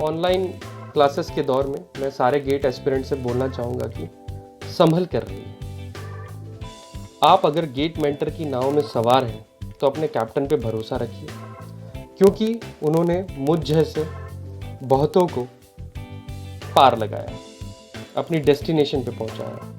Online classes के दौर में मैं सारे गेट एस्पिरेंट से बोलना चाहूँगा कि संभल कर रहिए। आप अगर गेट मेंटर की नाव में सवार हैं तो अपने कैप्टन पे भरोसा रखिए, क्योंकि उन्होंने मुझ जैसे बहुतों को पार लगाया, अपनी डेस्टिनेशन पे पहुंचाया।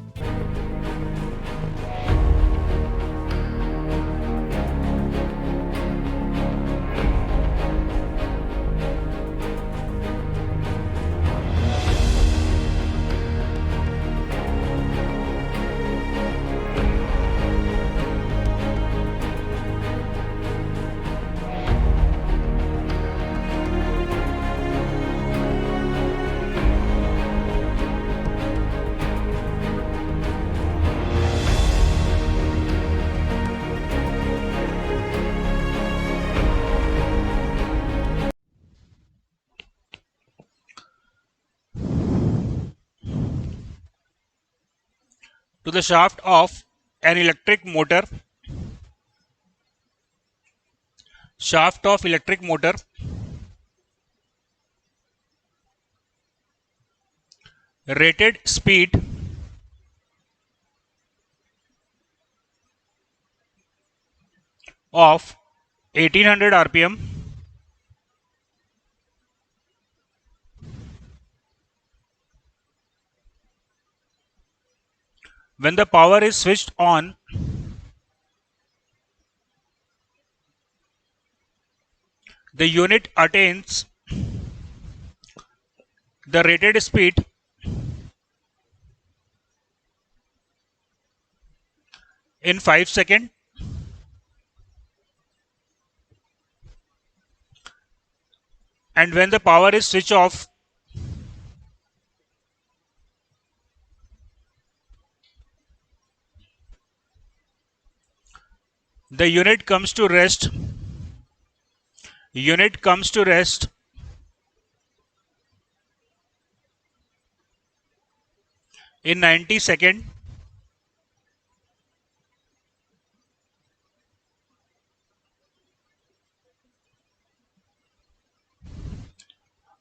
To the shaft of an electric motor. Shaft of electric motor. Rated speed of 1800 rpm. When the power is switched on, the unit attains the rated speed in 5 seconds, and when the power is switched off, the unit comes to rest in 90 seconds.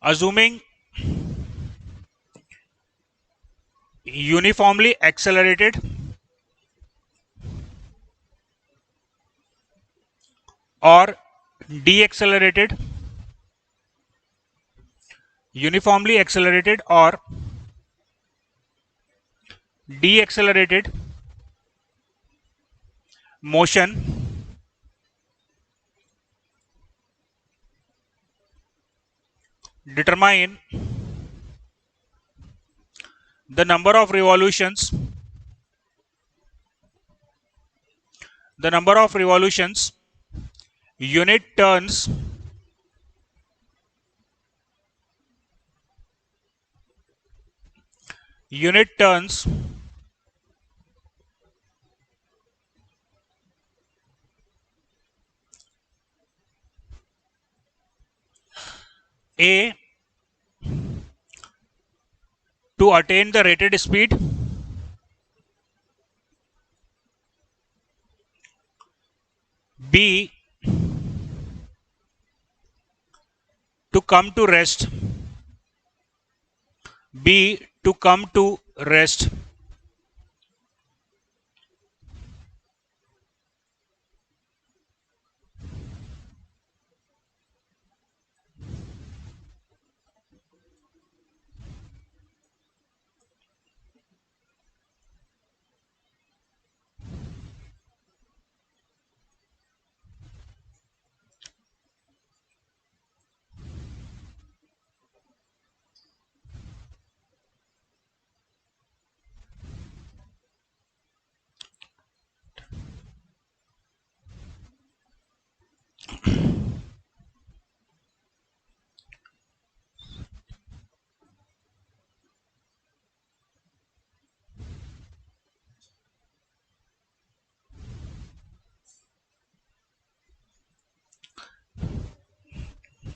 Assuming uniformly accelerated or deaccelerated, uniformly accelerated or deaccelerated motion, determine the number of revolutions unit turns A to attain the rated speed, B to come to rest, rest,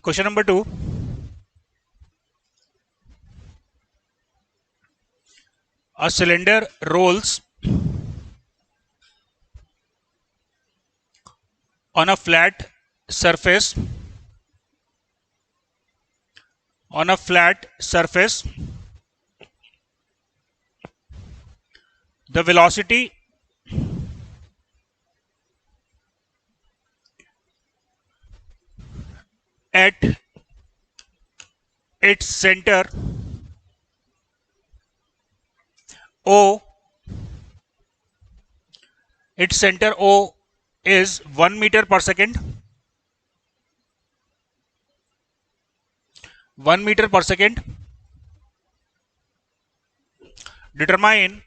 Question number 2. A cylinder rolls on a flat surface on a flat surface, the velocity at its center O, is 1 meter per second. 1 meter per second. Determine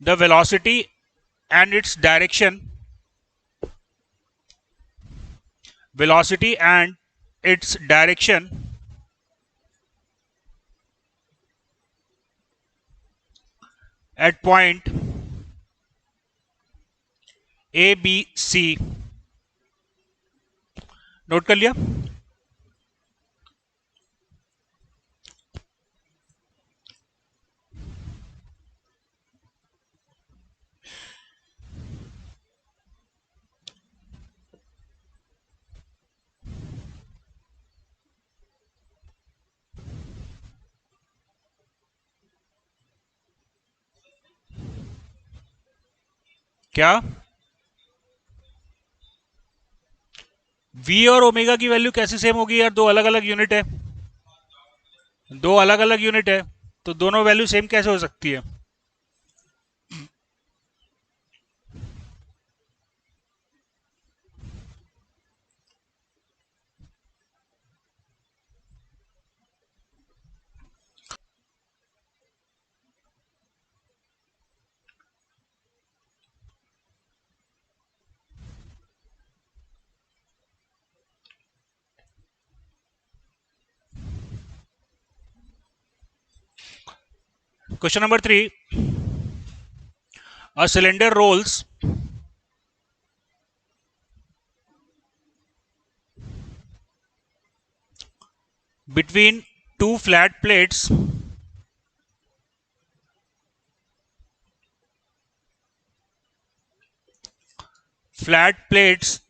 the velocity and its direction. Velocity and its direction at point A, B, C. Note कर लिया? क्या v और omega की value कैसे same होगी यार? दो अलग अलग यूनिट है, दो अलग अलग यूनिट है, तो दोनों वैल्यू सेम कैसे हो सकती है? Question number 3. A cylinder rolls between two flat plates flat plates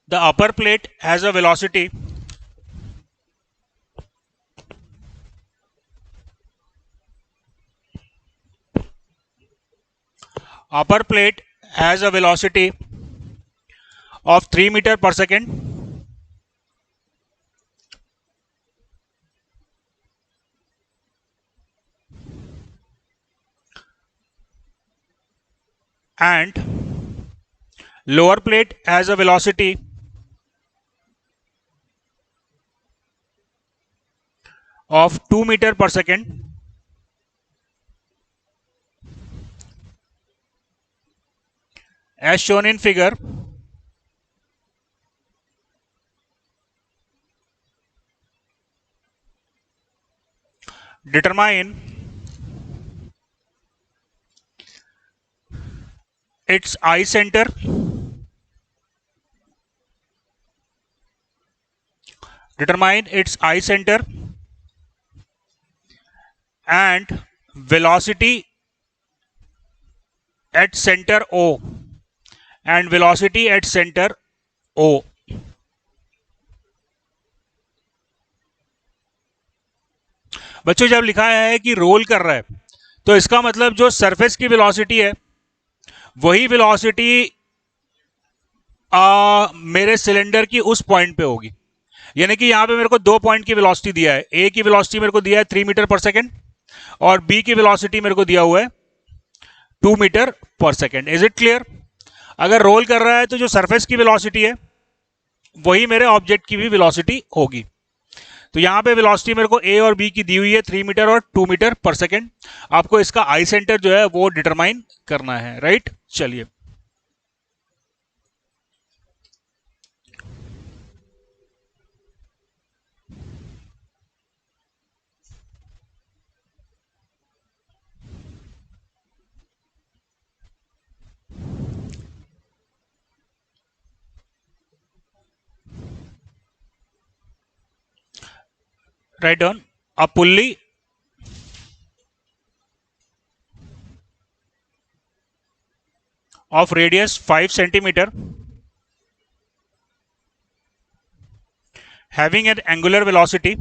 the upper plate has a velocity of 3 meter per second and lower plate has a velocity of 2 meter per second. As shown in figure, determine its eye center, and velocity at center O, बच्चों जब लिखा है कि role कर रहा है तो इसका मतलब जो सरफेस की वेलोसिटी है वही वेलोसिटी मेरे सिलेंडर की उस पॉइंट पे होगी। यानी कि यहां पे मेरे को दो पॉइंट की वेलोसिटी दिया है, ए की वेलोसिटी मेरे को दिया है 3 मीटर पर सेकेंड और बी की वेलोसिटी मेरे को दिया हुआ है 2 metre per second. Is it clear? अगर रोल कर रहा है तो जो सरफेस की वेलोसिटी है वही मेरे ऑब्जेक्ट की भी वेलोसिटी होगी। तो यहां पे वेलोसिटी मेरे को ए और बी की दी हुई है 3 मीटर और 2 मीटर पर सेकेंड। आपको इसका आई सेंटर जो है वो डिटरमाइन करना है, राइट? चलिए write down a pulley of radius 5 centimeter having an angular velocity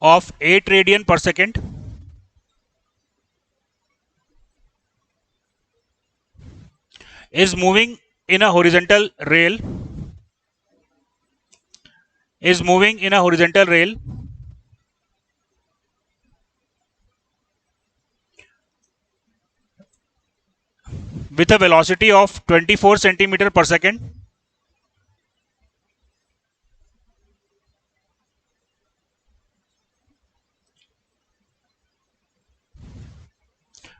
of 8 radian per second is moving in a horizontal rail with a velocity of 24 centimeter per second.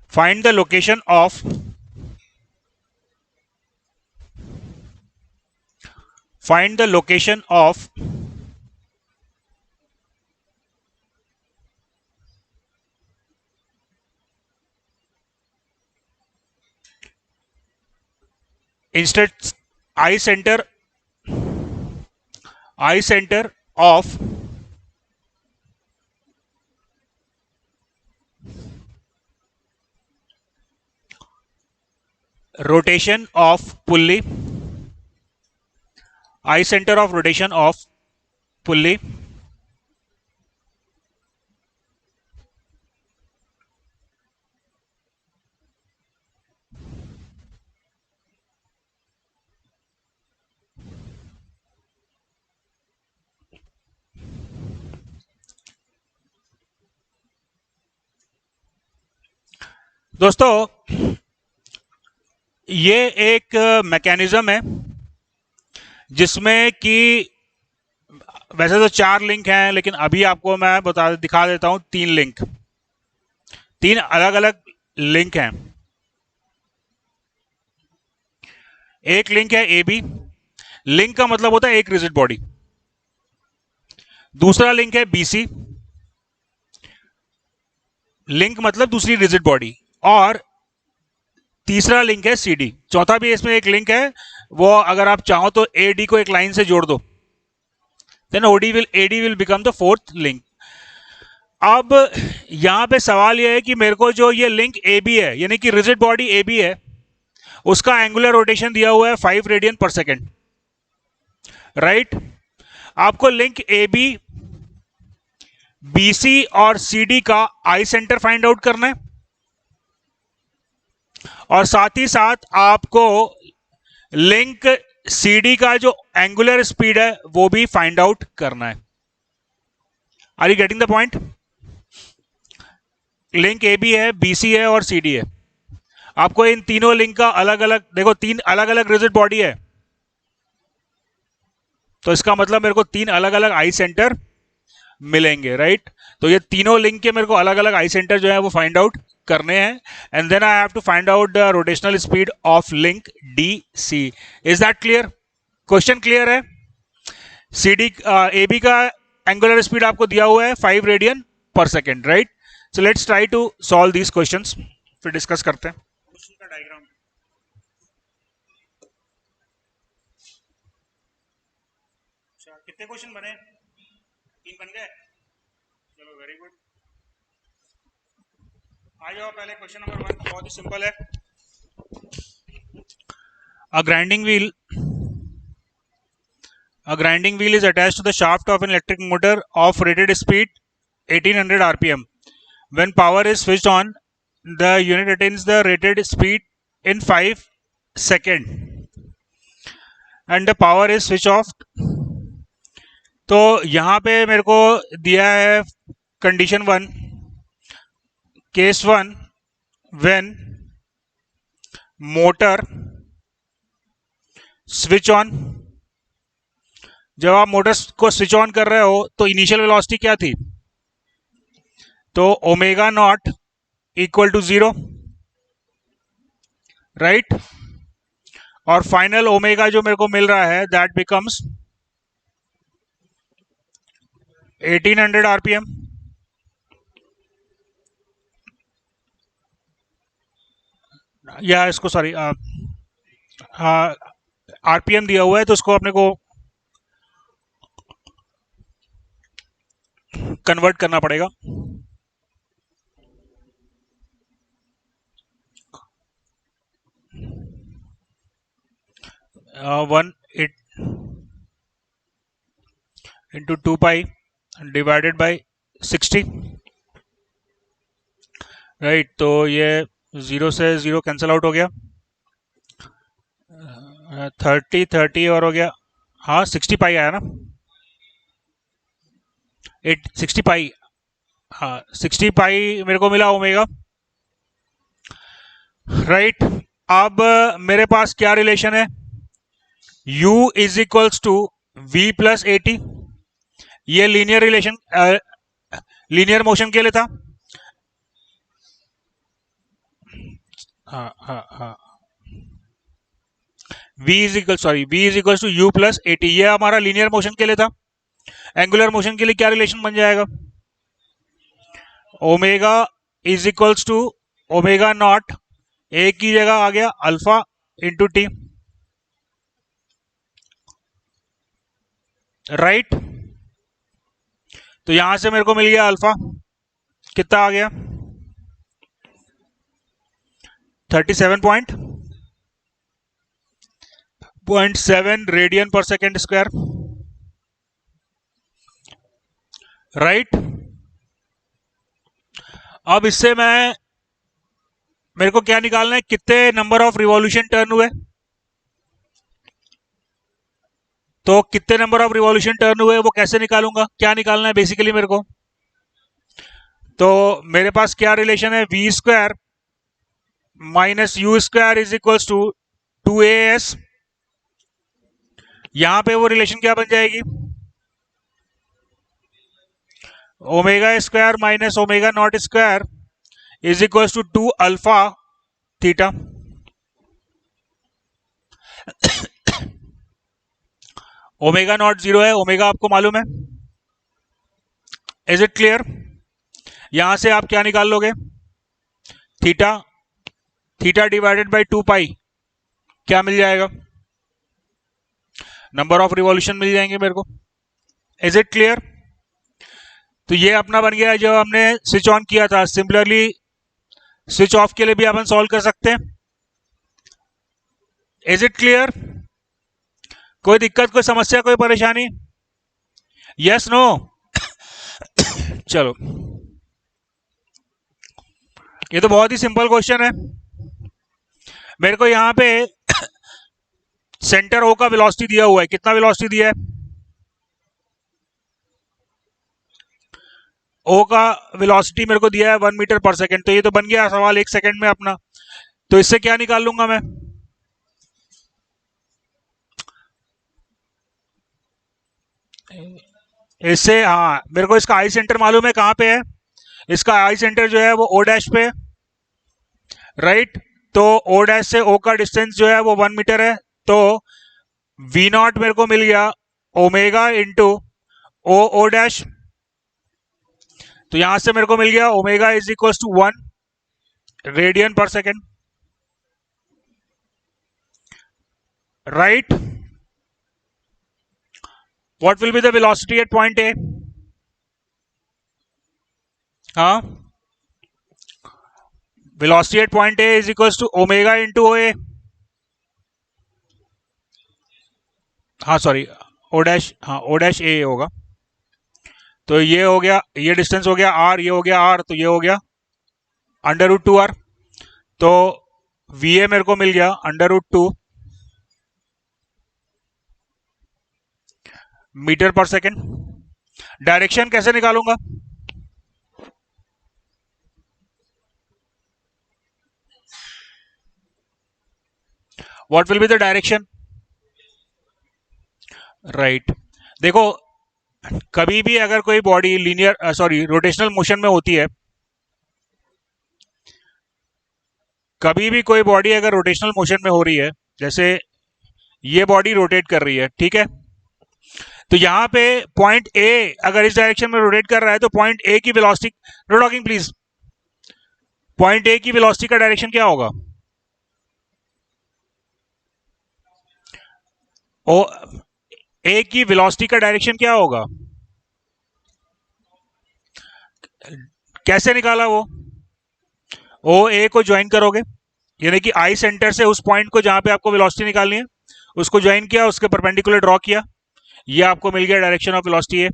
Find the location of instead eye center of rotation of pulley, eye center of rotation of pulley दोस्तों ये एक mechanism है जिसमें कि वैसे तो 4 link हैं, लेकिन अभी आपको मैं दिखा देता हूं 3 लिंक, 3 अलग अलग लिंक हैं। एक लिंक है ए बी, लिंक का मतलब होता है एक रिजिड बॉडी। दूसरा लिंक है बीसी, लिंक मतलब दूसरी रिजिड बॉडी। और तीसरा लिंक है सीडी। चौथा भी इसमें एक लिंक है, वो अगर आप चाहो तो एडी को एक लाइन से जोड़ दो, then AD will become the fourth link. अब यहां पे सवाल यह है कि मेरे को जो ये लिंक ए बी है, यानी कि रिजिड बॉडी ए बी है, उसका एंगुलर रोटेशन दिया हुआ है 5 रेडियन पर सेकेंड, राइट। आपको लिंक ए बी, बीसी और सीडी का आई सेंटर फाइंड आउट करना है, और साथ ही साथ आपको लिंक सीडी का जो एंगुलर स्पीड है वो भी फाइंड आउट करना है। Are you getting the point? Link A B है, बीसी है और सीडी है। आपको इन तीनों लिंक का अलग अलग, देखो 3 अलग अलग रिजिड बॉडी है, तो इसका मतलब मेरे को 3 अलग अलग आई सेंटर मिलेंगे, राइट। तो ये तीनों लिंक के मेरे को अलग अलग आई सेंटर जो है वो फाइंड आउट करने हैं, and then I have to find out the rotational speed of link D C. Is that clear? Question clear है? सीडी ए बी का एंगुलर स्पीड आपको दिया हुआ है 5 रेडियन पर second, right. So let's try to solve these questions, फिर discuss करते हैं क्वेश्चन का डायग्राम। अच्छा, कितने क्वेश्चन बने? 3 बन गए, चलो वेरी गुड। आ जाओ, पहले क्वेश्चन नंबर 1 बहुत ही सिंपल है। A grinding wheel is attached to the shaft of an electric motor of rated speed 1800 rpm. When power is switched on, the unit attains the rated speed in 5 seconds and the power is switched off. तो यहां पे मेरे को दिया है condition 1, case 1, when motor switch on. जब आप motor को स्विच ऑन कर रहे हो तो इनिशियल वेलोसिटी क्या थी? तो omega not equal to 0, right. और फाइनल ओमेगा जो मेरे को मिल रहा है दैट बिकम्स 1800 आरपीएम। या इसको सॉरी आरपीएम दिया हुआ है, तो उसको अपने को कन्वर्ट करना पड़ेगा। 1 8 into 2 pi divided by 60, right. तो ये 0 से 0 कैंसिल आउट हो गया, 30 और हो गया, हाँ 60 पाई आया ना, 60 पाई, हाँ 60 पाई मेरे को मिला ओमेगा, राइट। अब मेरे पास क्या रिलेशन है, u is equals to v plus a t, ये लीनियर रिलेशन लीनियर मोशन के लिए था, हाँ v is equal to u plus a t, ये हमारा लीनियर मोशन के लिए था। एंगुलर मोशन के लिए क्या रिलेशन बन जाएगा, omega is equals to omega not, a की जगह आ गया अल्फा इंटू टी, राइट। तो यहां से मेरे को मिल गया अल्फा, कितना आ गया 37.7 रेडियन पर सेकेंड स्क्वायर, राइट। अब इससे मेरे को क्या निकालना है, कितने नंबर ऑफ रिवॉल्यूशन टर्न हुए, तो कितने नंबर ऑफ रिवॉल्यूशन टर्न हुए वो कैसे निकालूंगा, क्या निकालना है बेसिकली मेरे को, तो मेरे पास क्या रिलेशन है, v square minus u square is equals to 2as, यहां पे वो रिलेशन क्या बन जाएगी, omega square minus omega not square is equals to 2 alpha theta. Omega not 0 है, ओमेगा आपको मालूम है, इज इट क्लियर। यहां से आप क्या निकाल लोगे, थीटा, थीटा डिवाइडेड बाई 2 पाई क्या मिल जाएगा, नंबर ऑफ रिवॉल्यूशन मिल जाएंगे मेरे को, इज इट क्लियर। तो ये अपना बन गया जो हमने स्विच ऑन किया था। सिमिलरली स्विच ऑफ के लिए भी अपन सॉल्व कर सकते हैं, इज इट क्लियर, कोई दिक्कत, कोई समस्या, कोई परेशानी, यस नो। चलो, ये तो बहुत ही सिंपल क्वेश्चन है। मेरे को यहां पे सेंटर ओ का वेलोसिटी दिया हुआ है, कितना वेलोसिटी दिया है, ओ का वेलोसिटी मेरे को दिया है 1 मीटर पर सेकेंड, तो ये तो बन गया सवाल 1 सेकेंड में अपना। तो इससे क्या निकाल लूंगा मैं, इससे, हाँ मेरे को इसका आई सेंटर मालूम है कहां पे है, इसका आई सेंटर जो है वो ओ डैश पे, राइट। तो ओ डैश से ओ का डिस्टेंस जो है वो 1 मीटर है, तो वी नॉट मेरे को मिल गया omega into o o dash, तो यहां से मेरे को मिल गया omega is equal to 1 radian पर second, right. What will be the velocity at point A? हाँ, velocity at point A is equals to omega into OA, हाँ सॉरी ओ डैश, हाँ ओ डैश ए होगा, तो ये हो गया, ये डिस्टेंस हो गया r, ये हो गया r, तो ये हो गया √2r, तो VA मेरे को मिल गया √2 मीटर पर सेकेंड। डायरेक्शन कैसे निकालूंगा, what will be the direction, right. देखो कभी भी अगर कोई body linear sorry rotational motion में होती है, कभी भी कोई बॉडी अगर रोटेशनल मोशन में हो रही है, जैसे ये बॉडी रोटेट कर रही है, ठीक है, तो यहां पे पॉइंट ए अगर इस डायरेक्शन में रोटेट कर रहा है, तो पॉइंट ए की velocity, know talking please, point A की वेलोसिटी का डायरेक्शन क्या होगा, ओ ए की वेलोसिटी का डायरेक्शन क्या होगा, कैसे निकाला वो, ओ ए को ज्वाइन करोगे, यानी कि आई सेंटर से उस पॉइंट को जहां पे आपको वेलोसिटी निकालनी है, उसको ज्वाइन किया, उसके परपेंडिकुलर ड्रॉ किया, ये आपको मिल गया डायरेक्शन ऑफ वेलोसिटी है।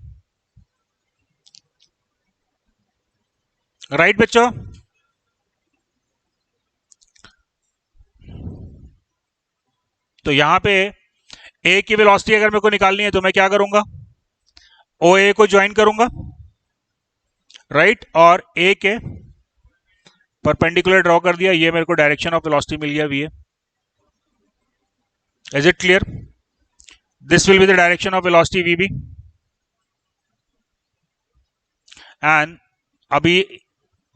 राइट बच्चों? तो यहां पे ए की वेलोसिटी अगर मेरे को निकालनी है तो मैं क्या करूंगा, ओ ए को ज्वाइन करूंगा, राइट, और ए के परपेंडिकुलर ड्रॉ कर दिया, ये मेरे को डायरेक्शन ऑफ वेलोसिटी मिल गया v a. Is it clear? This will be the direction of velocity v b. And अभी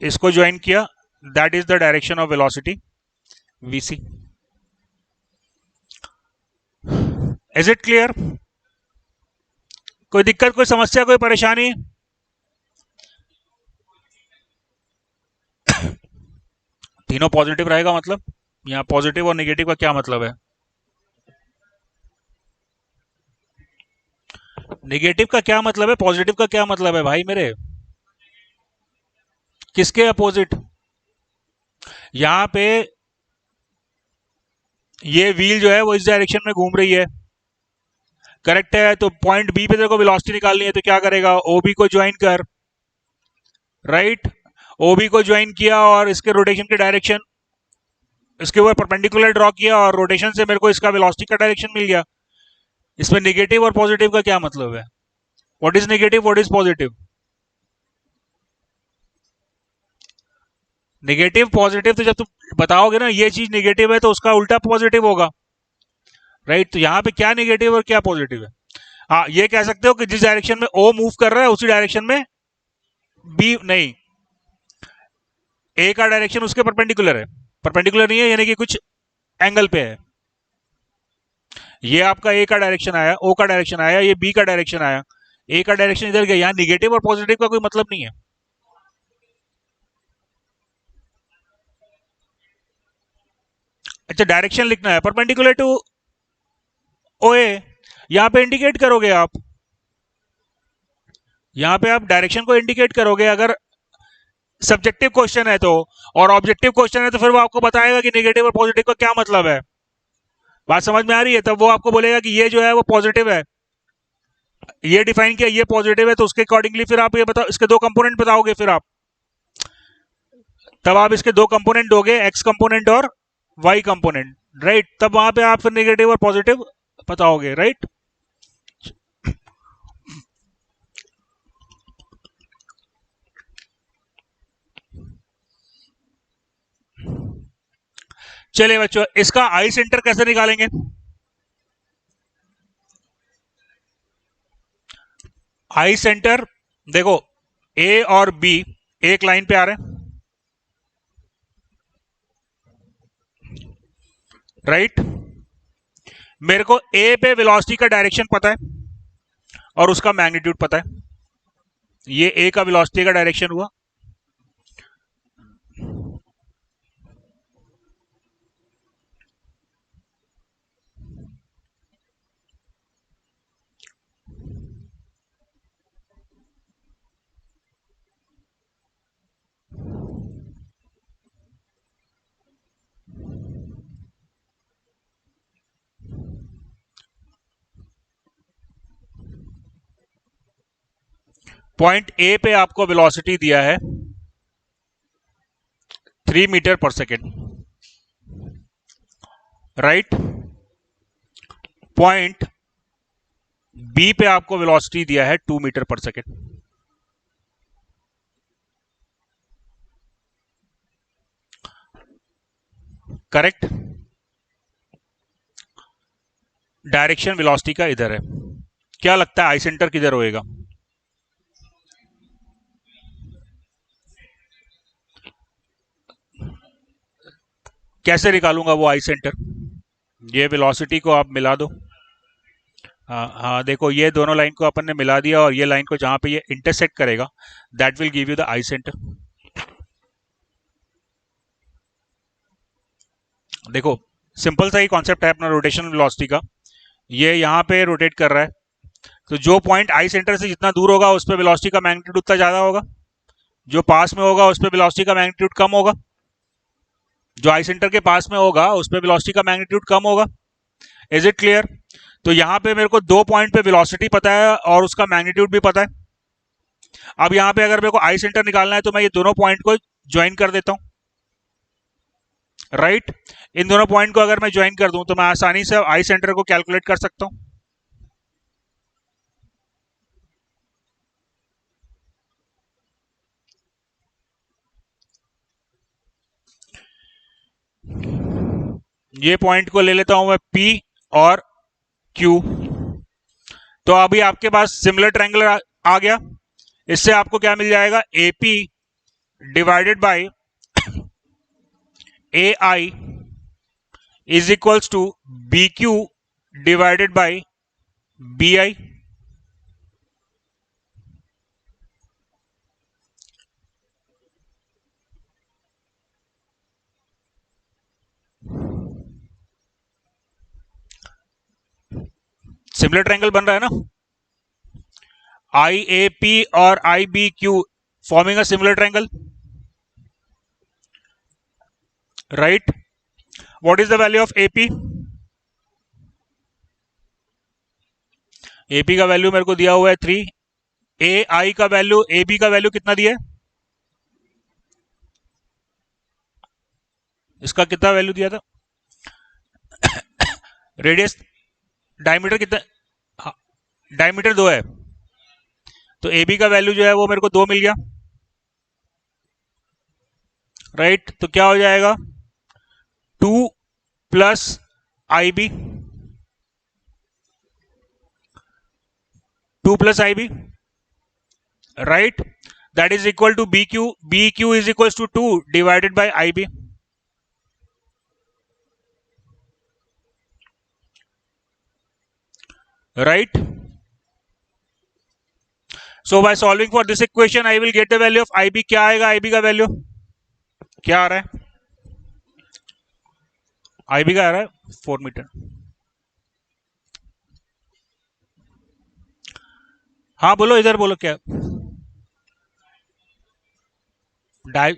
इसको ज्वाइन किया, that is the direction of velocity v c. Is it clear? कोई दिक्कत, कोई समस्या, कोई परेशानी? तीनों पॉजिटिव रहेगा मतलब? यहाँ पॉजिटिव और नेगेटिव का क्या मतलब है? नेगेटिव का क्या मतलब है, पॉजिटिव का क्या मतलब है भाई मेरे? किसके अपोजिट? यहां पे ये व्हील जो है वो इस डायरेक्शन में घूम रही है, करेक्ट है? तो पॉइंट बी पे तेरे को वेलोसिटी निकालनी है तो क्या करेगा, ओबी को ज्वाइन कर, राइट, ओबी को ज्वाइन किया और इसके रोटेशन के डायरेक्शन, इसके ऊपर परपेंडिकुलर ड्रॉ किया और रोटेशन से मेरे को इसका वेलोसिटी का डायरेक्शन मिल गया। इसमें नेगेटिव और पॉजिटिव का क्या मतलब है? What is negative, what is positive? Negative positive तो जब तुम बताओगे ना ये चीज नेगेटिव है तो उसका उल्टा पॉजिटिव होगा, राइट? तो यहाँ पे क्या नेगेटिव और क्या पॉजिटिव है? हाँ, ये कह सकते हो कि जिस डायरेक्शन में ओ मूव कर रहा है उसी डायरेक्शन में बी नहीं, ए का डायरेक्शन उसके परपेंडिकुलर है, परपेंडिकुलर नहीं है यानी कि कुछ एंगल पे है। ये आपका ए का डायरेक्शन आया, ओ का डायरेक्शन आया, ये बी का डायरेक्शन आया, ए का डायरेक्शन इधर गया, यहाँ निगेटिव और पॉजिटिव का कोई मतलब नहीं है। अच्छा, डायरेक्शन लिखना है परपेंडिकुलर टू ओ ए, यहां पे इंडिकेट करोगे आप, यहां पे आप डायरेक्शन को इंडिकेट करोगे अगर सब्जेक्टिव क्वेश्चन है तो, और ऑब्जेक्टिव क्वेश्चन है तो फिर वो आपको बताएगा कि नेगेटिव और पॉजिटिव का क्या मतलब है। बात समझ में आ रही है? तब वो आपको बोलेगा कि ये जो है वो पॉजिटिव है, ये डिफाइन किया, ये पॉजिटिव है, तो उसके अकॉर्डिंगली फिर आप ये बताओ, इसके दो कंपोनेंट बताओगे, फिर आप तब आप इसके दो कंपोनेंट दोगे, एक्स कंपोनेंट और वाई कंपोनेंट, राइट? तब वहां पे आप फिर नेगेटिव और पॉजिटिव बताओगे, राइट? चलिए बच्चों, इसका आई सेंटर कैसे निकालेंगे? आई सेंटर देखो, ए और बी एक लाइन पे आ रहे हैं, राइट? मेरे को ए पे वेलोसिटी का डायरेक्शन पता है और उसका मैग्नीट्यूड पता है, ये ए का वेलोसिटी का डायरेक्शन हुआ, पॉइंट ए पे आपको वेलोसिटी दिया है 3 metre per second, right? Point B पे आपको वेलोसिटी दिया है 2 metre per second, correct? Direction velocity का इधर है, क्या लगता है आई सेंटर किधर होएगा? कैसे निकालूंगा वो आई सेंटर? ये वेलोसिटी को आप मिला दो, हाँ हाँ, देखो ये दोनों लाइन को अपन ने मिला दिया और ये लाइन को जहां पे ये इंटरसेक्ट करेगा that will give you the I centre. देखो सिंपल सा ही कॉन्सेप्ट है अपना रोटेशन वेलोसिटी का, ये यहाँ पे रोटेट कर रहा है, तो जो पॉइंट आई सेंटर से जितना दूर होगा उस पर वेलोसिटी का मैग्नीट्यूड उतना ज्यादा होगा, जो पास में होगा उस पर वेलोसिटी का मैग्नीट्यूड कम होगा, जो आई सेंटर के पास में होगा उस पर वेलोसिटी का मैग्नीट्यूड कम होगा। Is it clear? तो यहां पे मेरे को 2 पॉइंट पे वेलोसिटी पता है और उसका मैग्नीट्यूड भी पता है। अब यहां पे अगर मेरे को आई सेंटर निकालना है तो मैं ये दोनों पॉइंट को ज्वाइन कर देता हूं, राइट? इन दोनों पॉइंट को अगर मैं ज्वाइन कर दूं तो मैं आसानी से आई सेंटर को कैलकुलेट कर सकता हूं। ये पॉइंट को ले लेता हूं मैं P और Q। तो अभी आपके पास सिमिलर ट्रायंगल आ गया। इससे आपको क्या मिल जाएगा? AP divided by AI is equals to BQ divided by BI। Similar triangle बन रहा है ना? IAP और IBQ forming a similar triangle, right? What is the value of AP? AP का वैल्यू मेरे को दिया हुआ है 3। AI का वैल्यू, AB का वैल्यू कितना दिया है? इसका कितना वैल्यू दिया था? रेडियस, डायमीटर कितना? हाँ, डायमीटर 2 है। तो AB का वैल्यू जो है वो मेरे को 2 मिल गया, राइट? तो क्या हो जाएगा? 2 plus IB, 2 plus IB, right? That is equal to BQ। BQ is equal to 2 divided by IB, right? So by solving for this equation, I will get the value of IB। क्या आएगा IB का value? क्या आ रहा है? IB का आ रहा है 4 metre. हाँ बोलो, इधर बोलो क्या? डाइ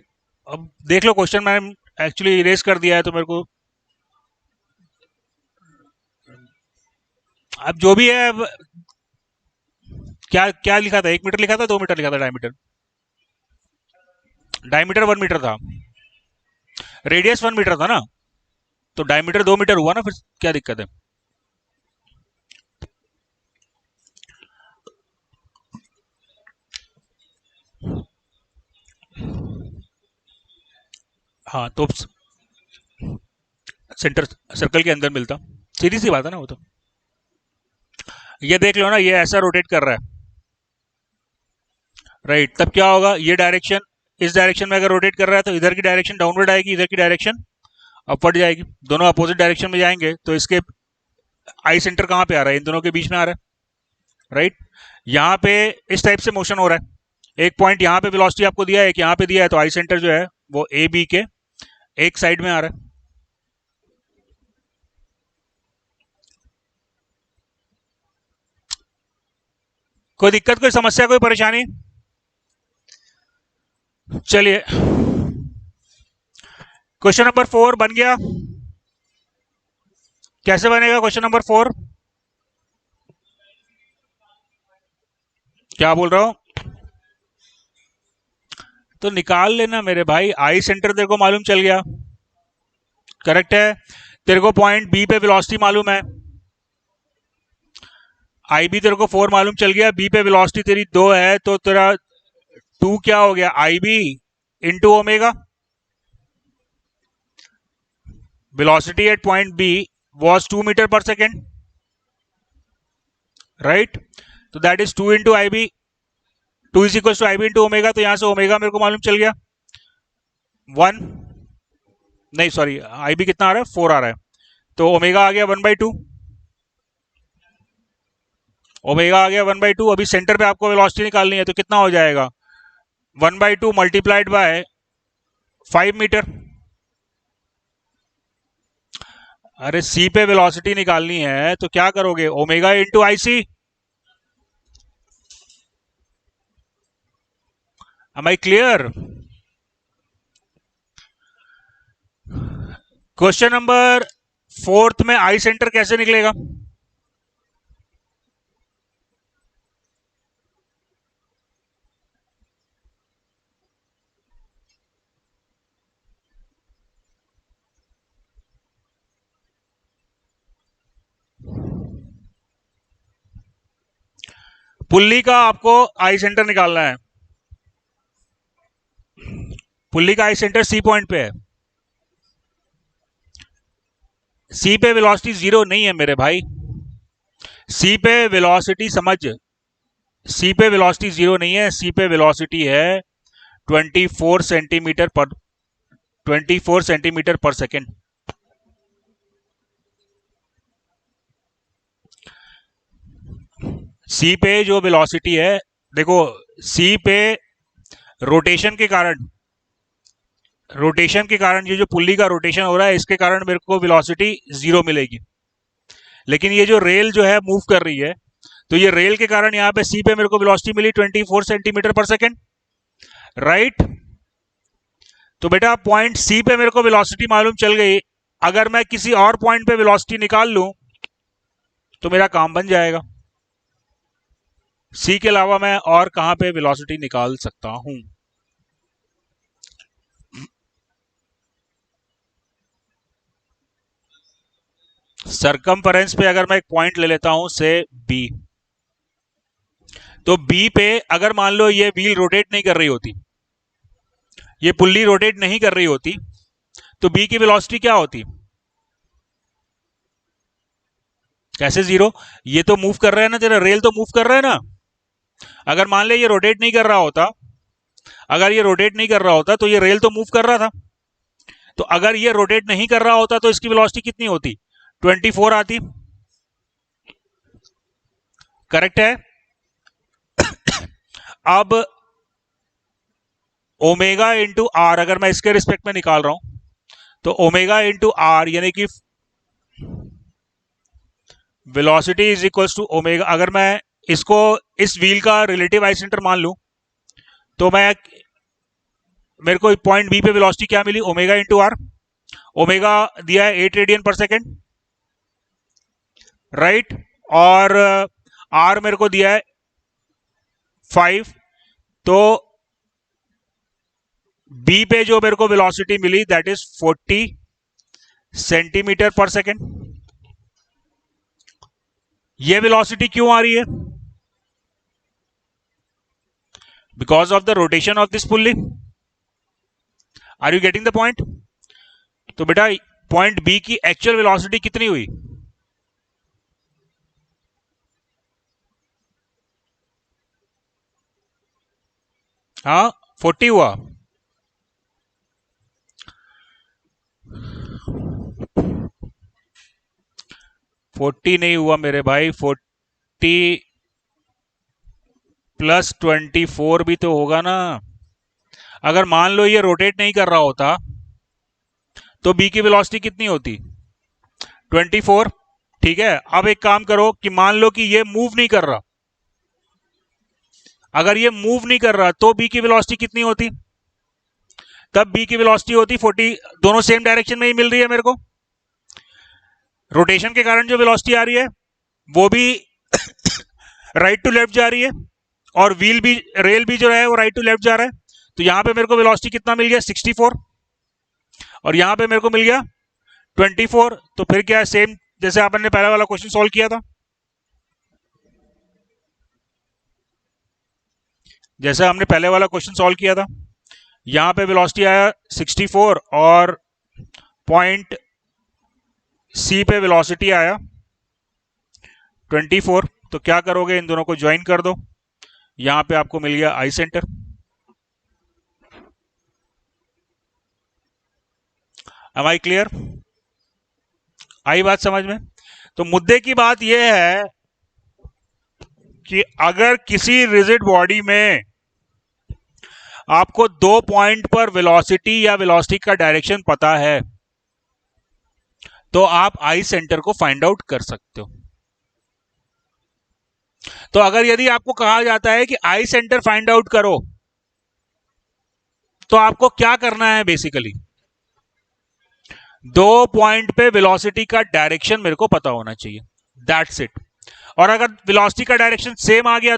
अब देख लो, क्वेश्चन मैंने एक्चुअली इरेज कर दिया है तो मेरे को अब जो भी है, अब क्या क्या लिखा था? 1 मीटर लिखा था, 2 मीटर लिखा था? डायमीटर, डायमीटर 1 मीटर था, रेडियस 1 मीटर था ना, तो डायमीटर 2 मीटर हुआ ना, फिर क्या दिक्कत है? हाँ, तो सेंटर सर्कल के अंदर मिलता, सीधी सी बात है ना वो तो। ये देख लो ना, ये ऐसा रोटेट कर रहा है, राइट? तब क्या होगा? ये डायरेक्शन इस डायरेक्शन में अगर रोटेट कर रहा है तो इधर की डायरेक्शन डाउनवर्ड आएगी, इधर की डायरेक्शन अपवर्ड जाएगी। दोनों अपोजिट डायरेक्शन में जाएंगे तो इसके आई सेंटर कहाँ पे आ रहा है? इन दोनों के बीच में आ रहा है, राइट? यहाँ पे इस टाइप से मोशन हो रहा है। एक पॉइंट यहाँ पे वेलोसिटी आपको दिया है, एक यहाँ पे दिया है, तो आई सेंटर जो है वो AB के एक साइड में आ रहा है। कोई दिक्कत, कोई समस्या, कोई परेशानी? चलिए, क्वेश्चन नंबर 4 बन गया। कैसे बनेगा क्वेश्चन नंबर 4? क्या बोल रहा हूं? तो निकाल लेना मेरे भाई, आई सेंटर तेरे को मालूम चल गया, करेक्ट है? तेरे को पॉइंट बी पे वेलोसिटी मालूम है, आई बी तेरे को 4 मालूम चल गया, बी पे वेलोसिटी तेरी 2 है, तो तेरा 2 क्या हो गया? I b into omega. Velocity at point b was 2 metre per second, right? तो that is 2 into i b, 2 is equal to i b into omega. तो यहां से ओमेगा मेरे को मालूम चल गया 1, नहीं सॉरी, आई बी कितना आ रहा है? 4 आ रहा है, तो ओमेगा आ गया 1/2। ओमेगा आ गया 1/2। अभी सेंटर पे आपको वेलोसिटी निकालनी है, तो कितना हो जाएगा? 1/2 मल्टीप्लाइड बाय 5 मीटर। अरे सी पे वेलोसिटी निकालनी है तो क्या करोगे? Omega into I C. Am I clear? Question number fourth में आई सेंटर कैसे निकलेगा? पुल्ली का आपको आई सेंटर निकालना है। पुल्ली का आई सेंटर सी पॉइंट पे है। सी पे वेलोसिटी जीरो नहीं है मेरे भाई। सी पे वेलोसिटी समझ, सी पे वेलोसिटी जीरो नहीं है, सी पे वेलोसिटी है 24 सेंटीमीटर पर सेकेंड। सी पे जो वेलोसिटी है, देखो सी पे रोटेशन के कारण ये जो पुल्ली का रोटेशन हो रहा है इसके कारण मेरे को वेलोसिटी जीरो मिलेगी। लेकिन ये जो रेल जो है मूव कर रही है, तो ये रेल के कारण यहाँ पे सी पे मेरे को वेलोसिटी मिली 24 सेंटीमीटर पर सेकेंड, राइट। तो बेटा पॉइंट सी पे मेरे को वेलोसिटी मालूम चल गई। अगर मैं किसी और पॉइंट पे वेलोसिटी निकाल लूं तो मेरा काम बन जाएगा। सी के अलावा मैं और कहां पे वेलोसिटी निकाल सकता हूं? सरकमफेरेंस पे अगर मैं एक पॉइंट ले लेता हूं से बी, तो बी पे अगर मान लो ये व्हील रोटेट नहीं कर रही होती, ये पुल्ली रोटेट नहीं कर रही होती, तो बी की वेलोसिटी क्या होती? कैसे जीरो? ये तो मूव कर रहा है ना, तेरा रेल तो मूव कर रहा है ना। अगर मान ले ये रोटेट नहीं कर रहा होता, अगर ये रोटेट नहीं कर रहा होता तो ये रेल तो मूव कर रहा था। तो अगर ये रोटेट नहीं कर रहा होता तो इसकी वेलोसिटी कितनी होती? 24 आती। करेक्ट है। अब ओमेगा इंटू आर अगर मैं इसके रिस्पेक्ट में निकाल रहा हूं, तो ओमेगा इंटू आर यानी कि velocity is equals to omega. अगर मैं इसको इस व्हील का रिलेटिव आई सेंटर मान लूं, तो मैं मेरे को पॉइंट बी पे वेलोसिटी क्या मिली? Omega into r. ओमेगा दिया है 8 रेडियन पर सेकेंड, राइट। और आर मेरे को दिया है 5। तो बी पे जो मेरे को वेलोसिटी मिली दैट इज 40 सेंटीमीटर पर सेकेंड। ये वेलोसिटी क्यों आ रही है? Because of the rotation of this pulley. Are you getting the point? तो बेटा पॉइंट बी की एक्चुअल वेलोसिटी कितनी हुई? हाँ 40 हुआ। 40 नहीं हुआ मेरे भाई, 40 प्लस 24 भी तो होगा ना। अगर मान लो ये रोटेट नहीं कर रहा होता तो बी की वेलोसिटी कितनी होती? 24। ठीक है, अब एक काम करो कि मान लो कि ये मूव नहीं कर रहा, अगर ये मूव नहीं कर रहा तो बी की वेलोसिटी कितनी होती? तब बी की वेलोसिटी होती 40। दोनों सेम डायरेक्शन में ही मिल रही है मेरे को। रोटेशन के कारण जो वेलोसिटी आ रही है वो भी राइट टू लेफ्ट जा रही है, और व्हील भी, रेल भी जो है वो राइट टू लेफ्ट जा रहा है। तो यहां पे मेरे को वेलोसिटी कितना मिल गया? 64। और यहां पे मेरे को मिल गया 24। तो फिर क्या, सेम जैसे आपने पहला वाला क्वेश्चन सॉल्व किया था, जैसे हमने पहले वाला क्वेश्चन सॉल्व किया था, यहां पे वेलोसिटी आया 64 और पॉइंट सी पे वेलोसिटी आया 24। तो क्या करोगे, इन दोनों को ज्वाइन कर दो, यहां पे आपको मिल गया i centre. Am I clear? आई बात समझ में? तो मुद्दे की बात यह है कि अगर किसी रिजिड बॉडी में आपको दो पॉइंट पर वेलोसिटी या वेलोसिटी का डायरेक्शन पता है, तो आप आई सेंटर को फाइंड आउट कर सकते हो। तो अगर यदि आपको कहा जाता है कि आई सेंटर फाइंड आउट करो, तो आपको क्या करना है? बेसिकली दो पॉइंट पे वेलोसिटी का डायरेक्शन मेरे को पता होना चाहिए, दैट्स इट। और अगर वेलोसिटी का डायरेक्शन सेम आ गया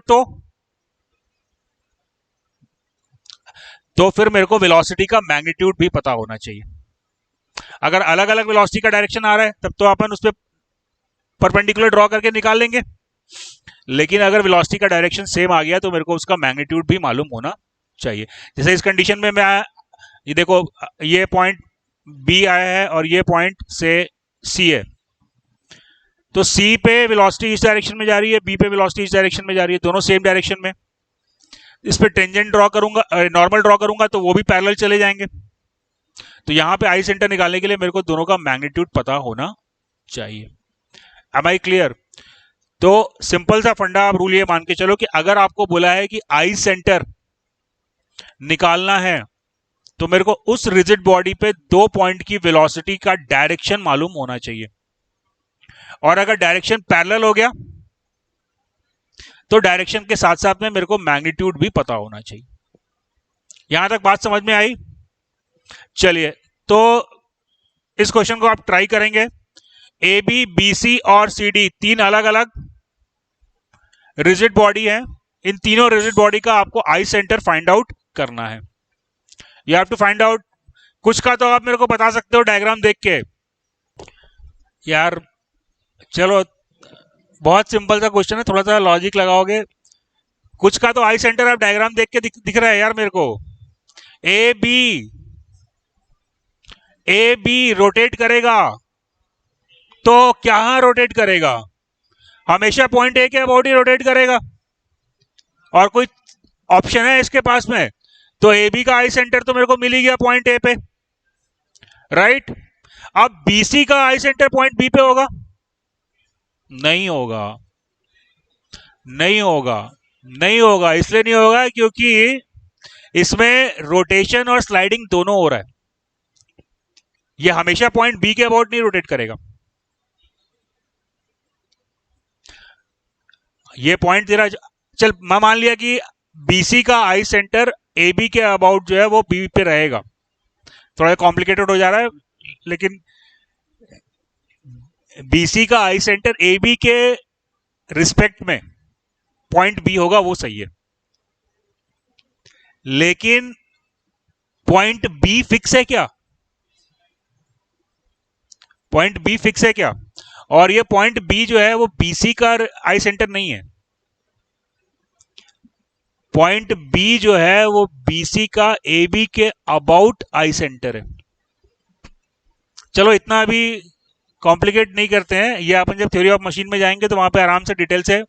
तो फिर मेरे को वेलोसिटी का मैग्नीट्यूड भी पता होना चाहिए। अगर अलग अलग वेलोसिटी का डायरेक्शन आ रहा है तब तो अपन उस पर परपेंडिकुलर ड्रॉ करके निकाल लेंगे, लेकिन अगर वेलोसिटी का डायरेक्शन सेम आ गया तो मेरे को उसका मैग्नीट्यूड भी मालूम होना चाहिए। जैसे इस कंडीशन में मैं, ये देखो, ये पॉइंट बी आया है और ये पॉइंट से सी है, तो सी पे वेलोसिटी इस डायरेक्शन में जा रही है, बी पे वेलोसिटी इस डायरेक्शन में जा रही है, दोनों सेम डायरेक्शन में। इस पे टेंजेंट ड्रॉ करूंगा, नॉर्मल ड्रॉ करूंगा तो वो भी पैरेलल चले जाएंगे। तो यहां पे आई सेंटर निकालने के लिए मेरे को दोनों का मैग्नीट्यूड पता होना चाहिए। Am I clear? तो सिंपल सा फंडा आप रूल ये मान के चलो कि अगर आपको बोला है कि आई सेंटर निकालना है तो मेरे को उस रिजिड बॉडी पे दो पॉइंट की वेलोसिटी का डायरेक्शन मालूम होना चाहिए, और अगर डायरेक्शन पैरेलल हो गया तो डायरेक्शन के साथ साथ में मेरे को मैग्नीट्यूड भी पता होना चाहिए। यहां तक बात समझ में आई? चलिए, तो इस क्वेश्चन को आप ट्राई करेंगे। ए बी बी सी और सी डी तीन अलग अलग रिजिड बॉडी है, इन तीनों रिजिड बॉडी का आपको आई सेंटर फाइंड आउट करना है। You have to find out, कुछ का तो आप मेरे को बता सकते हो डायग्राम देख के। यार चलो, बहुत सिंपल सा क्वेश्चन है, थोड़ा सा लॉजिक लगाओगे। कुछ का तो आई सेंटर आप डायग्राम देख के दिख रहा है यार मेरे को। ए बी रोटेट करेगा तो क्या रोटेट करेगा? हमेशा पॉइंट ए के अबाउट ही रोटेट करेगा, और कोई ऑप्शन है इसके पास में? तो ए बी का आई सेंटर तो मेरे को मिल ही गया पॉइंट ए पे, राइट? अब बीसी का आई सेंटर पॉइंट बी पे होगा? नहीं होगा, नहीं होगा, नहीं होगा। इसलिए नहीं होगा क्योंकि इसमें रोटेशन और स्लाइडिंग दोनों हो रहा है। ये हमेशा पॉइंट बी के अबाउट नहीं रोटेट करेगा। ये पॉइंट तेरा, चल मैं मान लिया कि बीसी का आई सेंटर ए बी के अबाउट जो है वो बी पे रहेगा। थोड़ा कॉम्प्लिकेटेड हो जा रहा है, लेकिन बीसी का आई सेंटर ए बी के रिस्पेक्ट में पॉइंट बी होगा, वो सही है। लेकिन पॉइंट बी फिक्स है क्या? पॉइंट बी फिक्स है क्या? और ये पॉइंट बी जो है वो बीसी का आई सेंटर नहीं है। पॉइंट बी जो है वो बीसी का ए बी के अबाउट आई सेंटर है। चलो, इतना अभी कॉम्प्लिकेट नहीं करते हैं, ये अपन जब थ्योरी ऑफ मशीन में जाएंगे तो वहां पे आराम से डिटेल से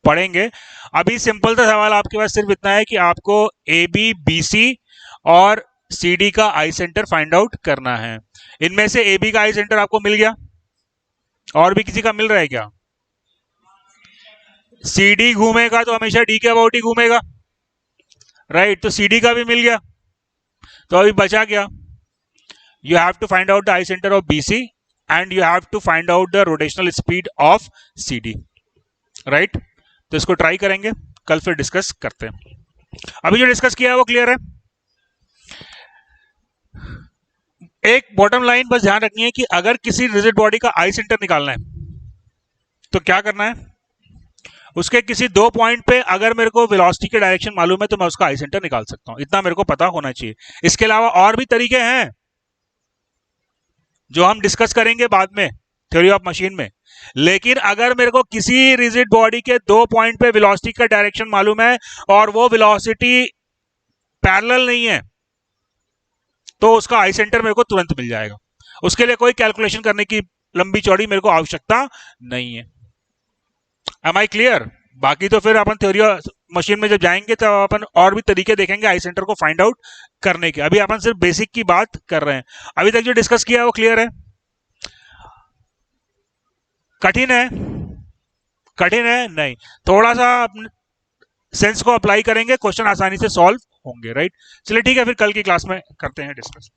पढ़ेंगे। अभी सिंपल सा सवाल आपके पास सिर्फ इतना है कि आपको ए बी बी सी और सी डी का आई सेंटर फाइंड आउट करना है। इनमें से ए बी का आई सेंटर आपको मिल गया, और भी किसी का मिल रहा है क्या? सी डी घूमेगा तो हमेशा डी के अबाउट ही घूमेगा, राइट? तो सी डी का भी मिल गया, तो अभी बचा क्या? You have to find out the I centre of B C and you have to find out the rotational speed of C D, right? तो इसको ट्राई करेंगे, कल फिर डिस्कस करते हैं। अभी जो डिस्कस किया है वो क्लियर है? एक बॉटम लाइन बस ध्यान रखनी है कि अगर किसी रिजिड बॉडी का आई सेंटर निकालना है तो क्या करना है? उसके किसी दो पॉइंट पे अगर मेरे को वेलोसिटी के डायरेक्शन मालूम है तो मैं उसका आई सेंटर निकाल सकता हूं, इतना मेरे को पता होना चाहिए। इसके अलावा और भी तरीके हैं जो हम डिस्कस करेंगे बाद में थ्योरी ऑफ मशीन में। लेकिन अगर मेरे को किसी रिजिड बॉडी के दो पॉइंट पे वेलोसिटी का डायरेक्शन मालूम है और वो वेलोसिटी पैरेलल नहीं है तो उसका आई सेंटर मेरे को तुरंत मिल जाएगा। उसके लिए कोई कैलकुलेशन करने की लंबी चौड़ी मेरे को आवश्यकता नहीं है। Am I clear? बाकी तो फिर अपन थ्योरी मशीन में जब जाएंगे तो अपन और भी तरीके देखेंगे आई सेंटर को फाइंड आउट करने के। अभी अपन सिर्फ बेसिक की बात कर रहे हैं। अभी तक जो डिस्कस किया है वो क्लियर है? कठिन है? कठिन है नहीं, थोड़ा सा सेंस को अप्लाई करेंगे, क्वेश्चन आसानी से सॉल्व होंगे, राइट? चलिए ठीक है, फिर कल की क्लास में करते हैं डिस्कस।